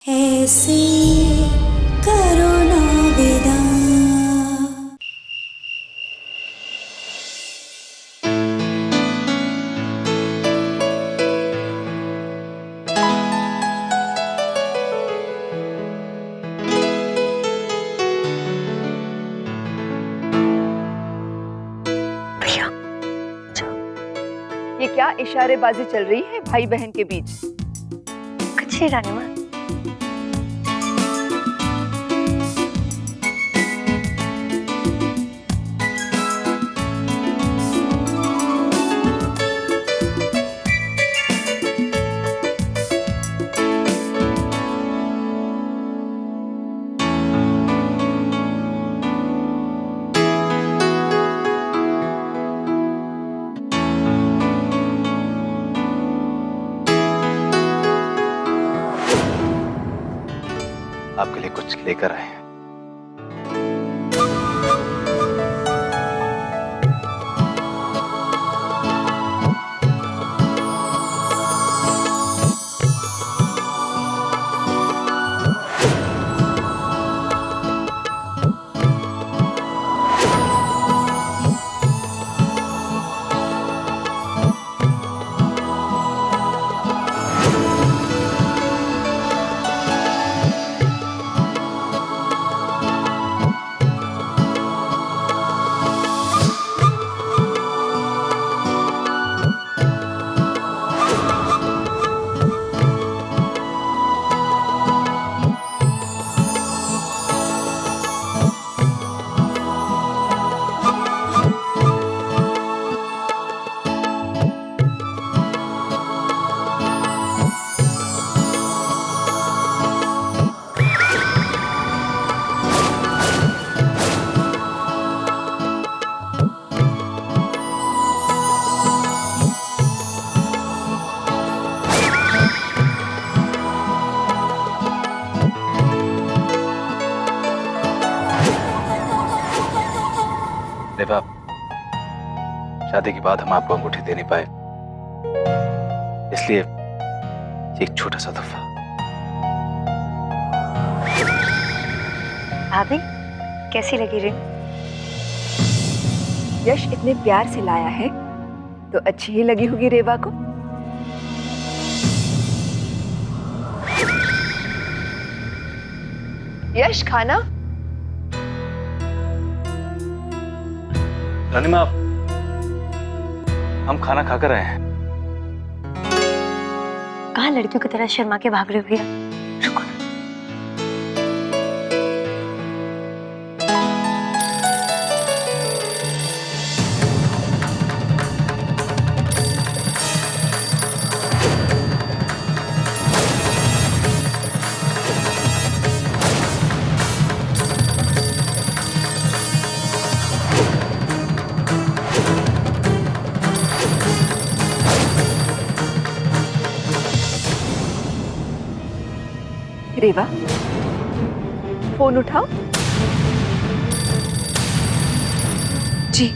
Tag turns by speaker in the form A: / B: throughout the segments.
A: ऐसे करो ना विदा।
B: भैया,
C: ये क्या इशारेबाजी चल रही है भाई बहन के बीच?
B: कुछ नहीं रानी माँ।
D: आपके लिए कुछ लेकर आए हैं। रेवा, शादी के बाद हम आपको अंगूठी दे नहीं पाए, इसलिए ये एक छोटा सा तोहफा।
B: भाभी, कैसी लगी रिंग?
C: यश इतने प्यार से लाया है तो अच्छी ही लगी होगी रेवा को। यश, खाना।
D: रानी माँ, हम खाना खाकर आए हैं।
B: कहाँ लड़कियों की तरह शर्मा के भाग रहे हो भैया? रुको ना।
C: रेवा, फोन उठाओ। जी।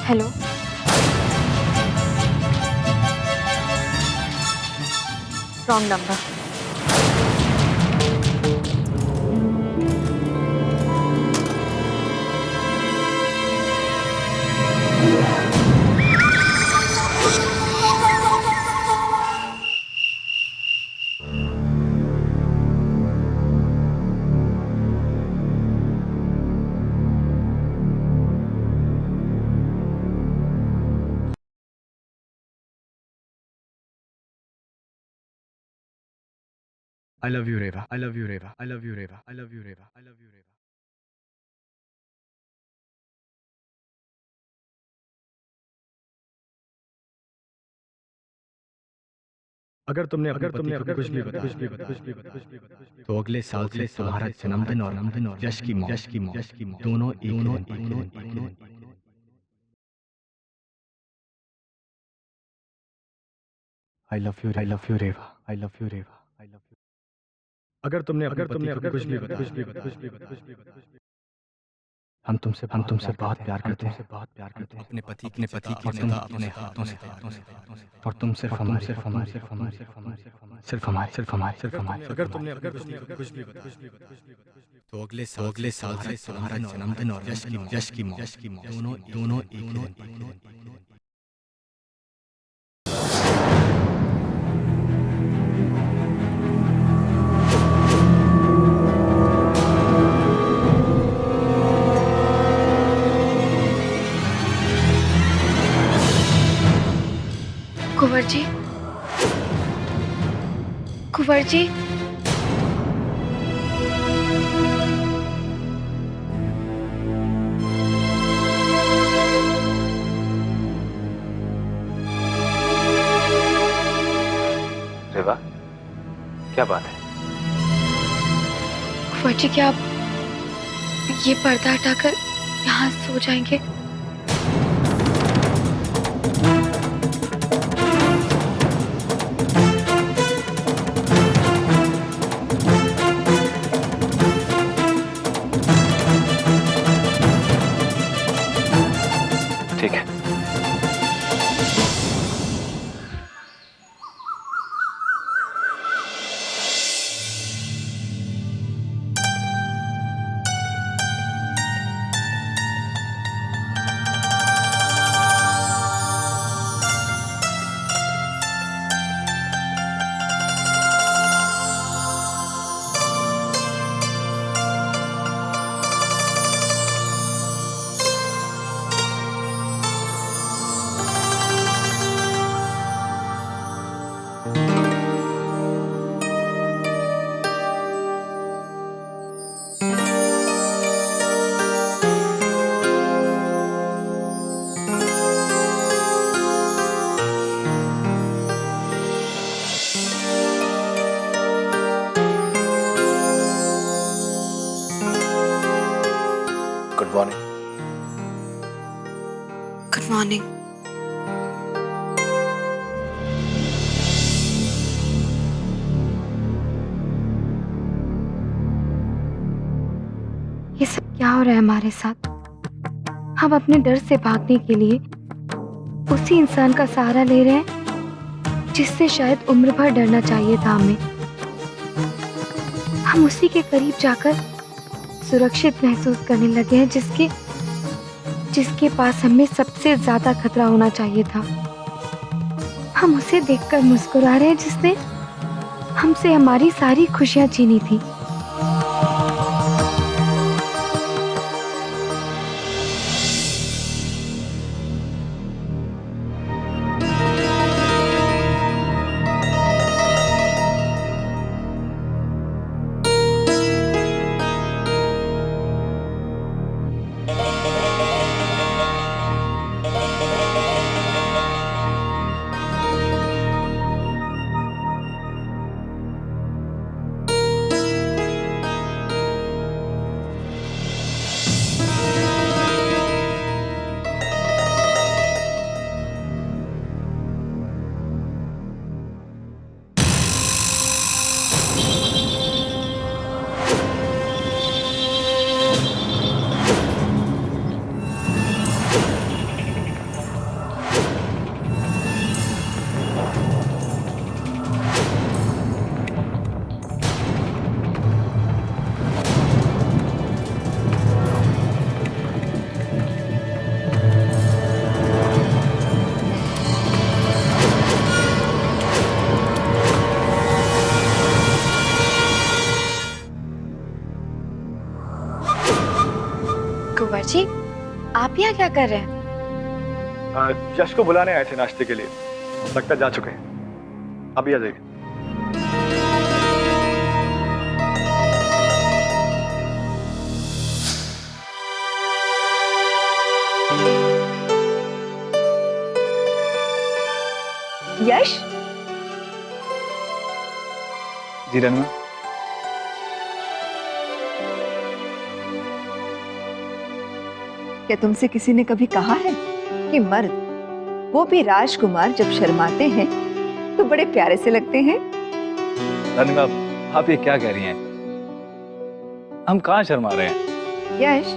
B: Hello. Wrong number.
E: I love you, Reva. I love you, Reva. I love you, Reva. I love you, Reva. I love you, Reva. अगर तुमने कुछ भी बताया तो अगले साल से तुम्हारा जन्मदिन और यश की मौत दोनों एक ही दिन पर। I love you, Reva. I love you, Reva. I love you. अगर तुमने कुछ भी बताया हम तुमसे बहुत प्यार करते हैं, अपने पति की सदा अपने हाथों से और तुम सिर्फ हमारे। अगर तुमने कुछ भी तो अगले साल से तुम्हारा जन्मदिन और यश की मौत दोनों एक दिन।
F: कुंवर जी, कुंवर जी,
D: रेवा, क्या बात है?
F: कुंवर जी, क्या आप ये पर्दा हटाकर यहाँ सो जाएंगे?
D: ठीक है। Good morning.
F: Good morning. ये सब क्या हो रहा है हमारे साथ? हम अपने डर से भागने के लिए उसी इंसान का सहारा ले रहे हैं जिससे शायद उम्र भर डरना चाहिए था हमें। हम उसी के करीब जाकर सुरक्षित महसूस करने लगे हैं जिसके पास हमें सबसे ज्यादा खतरा होना चाहिए था। हम उसे देखकर मुस्कुरा रहे हैं जिसने हमसे हमारी सारी खुशियां छीनी थी। कुंवर जी, आप यहाँ क्या कर रहे हैं?
E: यश को बुलाने आए थे नाश्ते के लिए, लगता जा चुके हैं। अभी आ जाइए।
C: यश,
D: जी रनवा।
C: क्या तुमसे किसी ने कभी कहा है कि मर्द, वो भी राजकुमार, जब शर्माते हैं तो बड़े प्यारे से लगते हैं?
D: रनवा, आप ये क्या कह रही हैं? हम कहाँ शर्मा रहे हैं?
C: यश,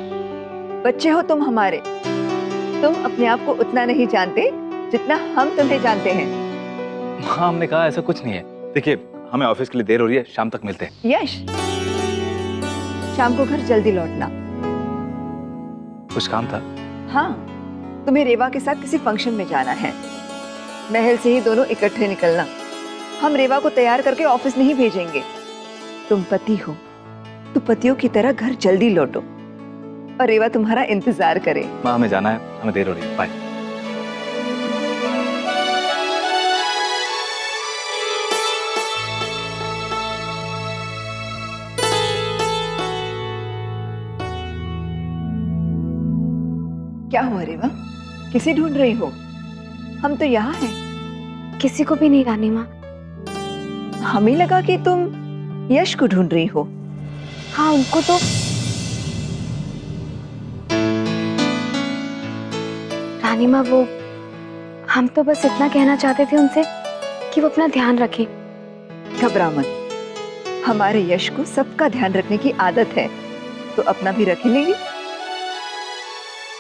C: बच्चे हो तुम हमारे। तुम अपने आप को उतना नहीं जानते जितना हम तुम्हें जानते हैं।
D: हाँ, हमने कहा ऐसा कुछ नहीं है। देखिए, हमें ऑफिस के लिए देर हो रही है, शाम तक मिलते हैं।
C: यश, शाम को घर जल्दी लौटना।
D: कुछ काम था?
C: हाँ, तुम्हें रेवा के साथ किसी फंक्शन में जाना है। महल से ही दोनों इकट्ठे निकलना। हम रेवा को तैयार करके ऑफिस नहीं भेजेंगे। तुम पति हो तो पतियों की तरह घर जल्दी लौटो और रेवा तुम्हारा इंतजार करे।
D: माँ, हमें जाना है, हमें देर हो रही है। बाय।
C: क्या हुआ रेवा, किसे ढूंढ रही हो? हम तो यहाँ हैं।
F: किसी को भी नहीं रानी माँ।
C: हमें लगा कि तुम यश को ढूंढ रही हो।
F: हाँ, उनको तो रानी माँ, वो हम तो बस इतना कहना चाहते थे उनसे कि वो अपना ध्यान रखें।
C: घबरा मत, हमारे यश को सबका ध्यान रखने की आदत है, तो अपना भी रख ही लेंगे।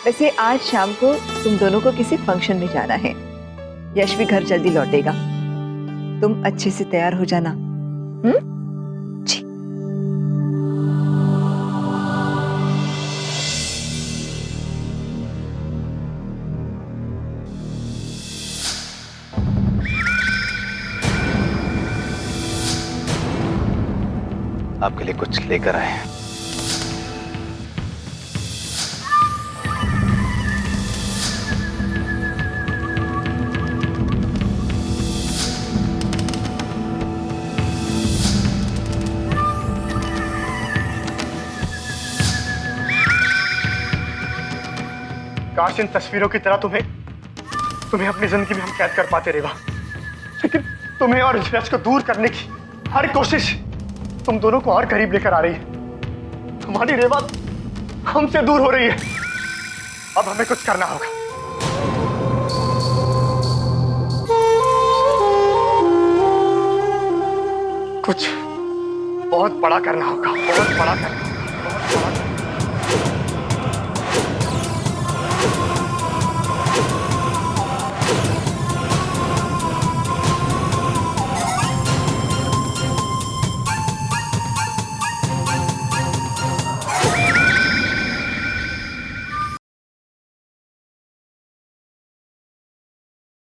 C: वैसे आज शाम को तुम दोनों को किसी फंक्शन में जाना है। यश भी घर जल्दी लौटेगा। तुम अच्छे से तैयार हो जाना। जी।
D: आपके लिए कुछ लेकर आए हैं।
G: काश इन तस्वीरों की तरह तुम्हें अपनी जिंदगी में हम कैद कर पाते रेवा, लेकिन तुम्हें और यश को दूर करने की हर कोशिश तुम दोनों को और करीब लेकर आ रही है। हमारी रेवा हमसे दूर हो रही है। अब हमें कुछ करना होगा। कुछ बहुत बड़ा करना होगा, बहुत बड़ा करना होगा, बहुत बड़ा।